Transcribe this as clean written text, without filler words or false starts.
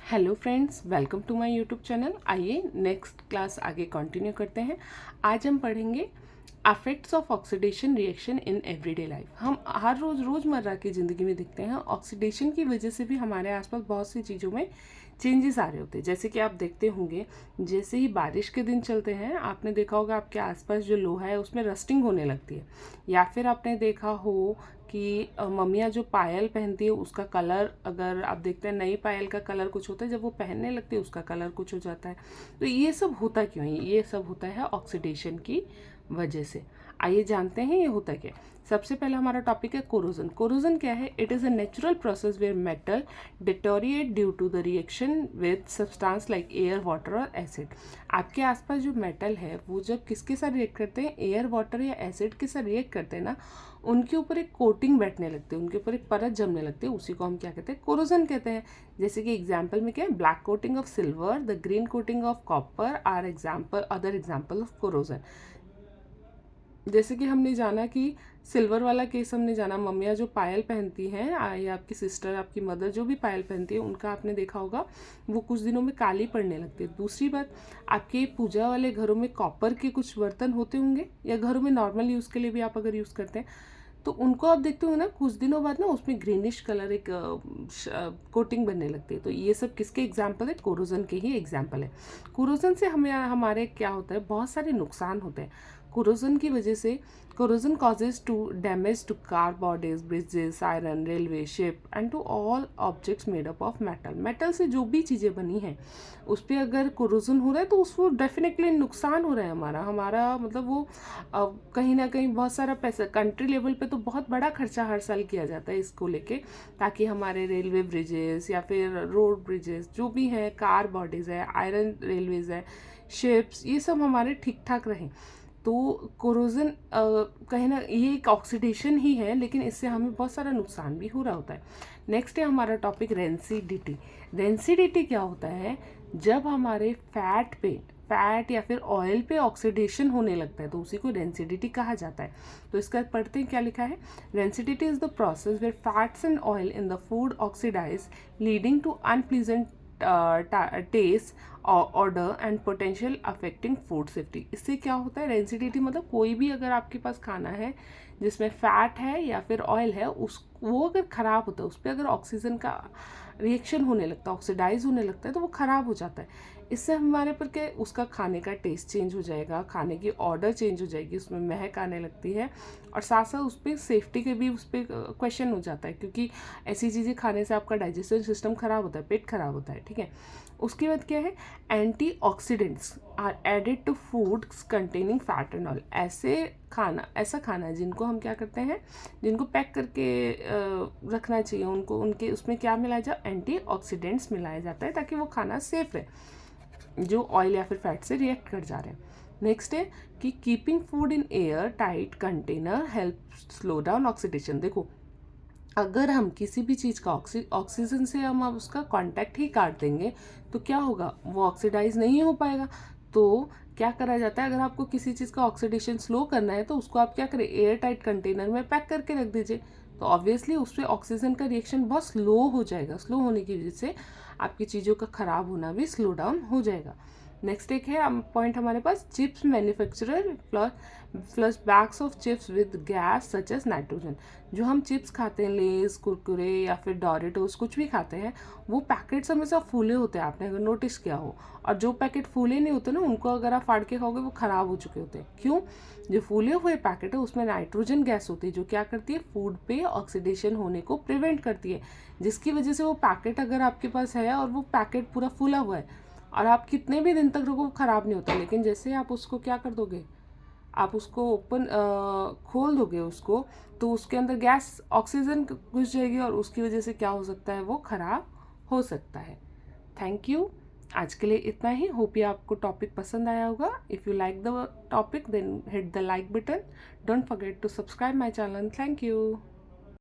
Hello friends, welcome to my YouTube channel. आइए next class आगे continue करते हैं। आज हम पढ़ेंगे effects of oxidation reaction in everyday life. हम हर रोज़मर्रा की ज़िंदगी में देखते हैं ऑक्सीडेशन की वजह से भी हमारे आसपास बहुत सी चीज़ों में चेंजेस आ रहे होते हैं। जैसे कि आप देखते होंगे, जैसे ही बारिश के दिन चलते हैं आपने देखा होगा आपके आसपास जो लोहा है उसमें रस्टिंग होने लगती है। या फिर आपने देखा हो कि मम्मियाँ जो पायल पहनती है उसका कलर, अगर आप देखते हैं नई पायल का कलर कुछ होता है, जब वो पहनने लगती है उसका कलर कुछ हो जाता है। तो ये सब होता क्यों है? ये सब होता है ऑक्सीडेशन की वजह से। आइए जानते हैं ये होता क्या है। सबसे पहला हमारा टॉपिक है कोरोजन। कोरोजन क्या है? It is a natural process where metal deteriorate due to the reaction with substance like air, water और एसिड। आपके आसपास जो मेटल है वो जब किसके साथ रिएक्ट करते हैं, एयर, वाटर या एसिड के साथ रिएक्ट करते हैं ना, उनके ऊपर एक कोटिंग बैठने लगती है, उनके ऊपर एक परत जमने लगती है। उसी को हम क्या कहते हैं? कोरोजन कहते हैं। जैसे कि एग्जाम्पल में क्या है, black coating of silver, the green coating of copper are example, other example of corrosion. जैसे कि हमने जाना कि सिल्वर वाला केस हमने जाना, मम्मियाँ जो पायल पहनती हैं या आपकी सिस्टर, आपकी मदर जो भी पायल पहनती है, उनका आपने देखा होगा वो कुछ दिनों में काली पड़ने लगती है। दूसरी बात, आपके पूजा वाले घरों में कॉपर के कुछ बर्तन होते होंगे, या घरों में नॉर्मल यूज़ के लिए भी आप अगर यूज़ करते हैं तो उनको आप देखते होंगे ना, कुछ दिनों बाद ना उसमें ग्रीनिश कलर एक कोटिंग बनने लगती है। तो ये सब किसके एग्जाम्पल है? कोरोजन के ही एग्जाम्पल है। कोरोजन से हमें हमारे क्या होता है, बहुत सारे नुकसान होते हैं कोरोजन की वजह से। Corrosion causes to damage to car bodies, bridges, iron, railway, ship and to all objects made up of metal. Metal से जो भी चीज़ें बनी हैं उस पर अगर कोरोजन हो रहा है तो उसको डेफिनेटली नुकसान हो रहा है। हमारा हमारा मतलब वो कहीं ना कहीं बहुत सारा पैसा, कंट्री लेवल पे तो बहुत बड़ा खर्चा हर साल किया जाता है इसको लेके, ताकि हमारे रेलवे ब्रिजेस या फिर रोड ब्रिजेस जो भी हैं, कार बॉडीज़ है, आयरन रेलवेज़ है, शिप्स, ये सब हमारे ठीक ठाक रहें। तो कोरोजन कहीं ना, ये एक ऑक्सीडेशन ही है, लेकिन इससे हमें बहुत सारा नुकसान भी हो रहा होता है। नेक्स्ट है हमारा टॉपिक रेंसिडिटी। रेंसिडिटी क्या होता है? जब हमारे फैट या फिर ऑयल पे ऑक्सीडेशन होने लगता है तो उसी को रेंसिडिटी कहा जाता है। तो इसका पढ़ते हैं क्या लिखा है। Rancidity is the process where fats and oil in the food oxidise leading to unpleasant taste, odour and potential affecting food safety. इससे क्या होता है? रेंसिडिटी मतलब कोई भी अगर आपके पास खाना है जिसमें फैट है या फिर ऑयल है, उस वो अगर ख़राब होता है, उस पर अगर ऑक्सीजन का रिएक्शन होने लगता है, ऑक्सीडाइज होने लगता है, तो वो ख़राब हो जाता है। इससे हमारे पर क्या, उसका खाने का टेस्ट चेंज हो जाएगा, खाने की ऑर्डर चेंज हो जाएगी, उसमें महक आने लगती है, और साथ साथ उस पर सेफ्टी के भी उस पर क्वेश्चन हो जाता है, क्योंकि ऐसी चीज़ें खाने से आपका डाइजेस्टिव सिस्टम ख़राब होता है, पेट खराब होता है। ठीक है। उसके बाद क्या है, antioxidants are added to foods containing fat and oil. ऐसा खाना जिनको हम क्या करते हैं, जिनको पैक करके रखना चाहिए, उनको उनके उसमें क्या मिलाया जाए, एंटीऑक्सीडेंट्स मिलाया जाता है, ताकि वो खाना सेफ रहे जो ऑयल या फिर फैट से रिएक्ट कर जा रहे हैं। नेक्स्ट है कि keeping food in air tight container help slow down oxidation. देखो, अगर हम किसी भी चीज़ का ऑक्सीजन से हम अब उसका कांटेक्ट ही काट देंगे तो क्या होगा, वो ऑक्सीडाइज नहीं हो पाएगा। तो क्या करा जाता है, अगर आपको किसी चीज़ का ऑक्सीडेशन स्लो करना है तो उसको आप क्या करें, एयर टाइट कंटेनर में पैक करके रख दीजिए। तो ऑब्वियसली उस पर ऑक्सीजन का रिएक्शन बहुत स्लो हो जाएगा। स्लो होने की वजह से आपकी चीज़ों का ख़राब होना भी स्लो डाउन हो जाएगा। नेक्स्ट एक है पॉइंट हमारे पास, chips manufacturer flush bags of chips with gas such as nitrogen. जो हम चिप्स खाते हैं, लेस, कुरकुरे या फिर डोरेटोस, कुछ भी खाते हैं, वो पैकेट्स हमेशा फूले होते हैं, आपने अगर नोटिस किया हो। और जो पैकेट फूले नहीं होते ना, उनको अगर आप फाड़ के खाओगे वो ख़राब हो चुके होते हैं। क्यों? जो फूले हुए पैकेट है उसमें नाइट्रोजन गैस होती है, जो क्या करती है, फूड पे ऑक्सीडेशन होने को प्रिवेंट करती है, जिसकी वजह से वो पैकेट अगर आपके पास है और वो पैकेट पूरा फूला हुआ है और आप कितने भी दिन तक रखो ख़राब नहीं होता, लेकिन जैसे आप उसको क्या कर दोगे, आप उसको ओपन खोल दोगे उसको, तो उसके अंदर गैस, ऑक्सीजन घुस जाएगी और उसकी वजह से क्या हो सकता है, वो ख़राब हो सकता है। Thank you. आज के लिए इतना ही। होप ये आपको टॉपिक पसंद आया होगा। If you like the topic then hit the like button. Don't forget to subscribe my channel. Thank you.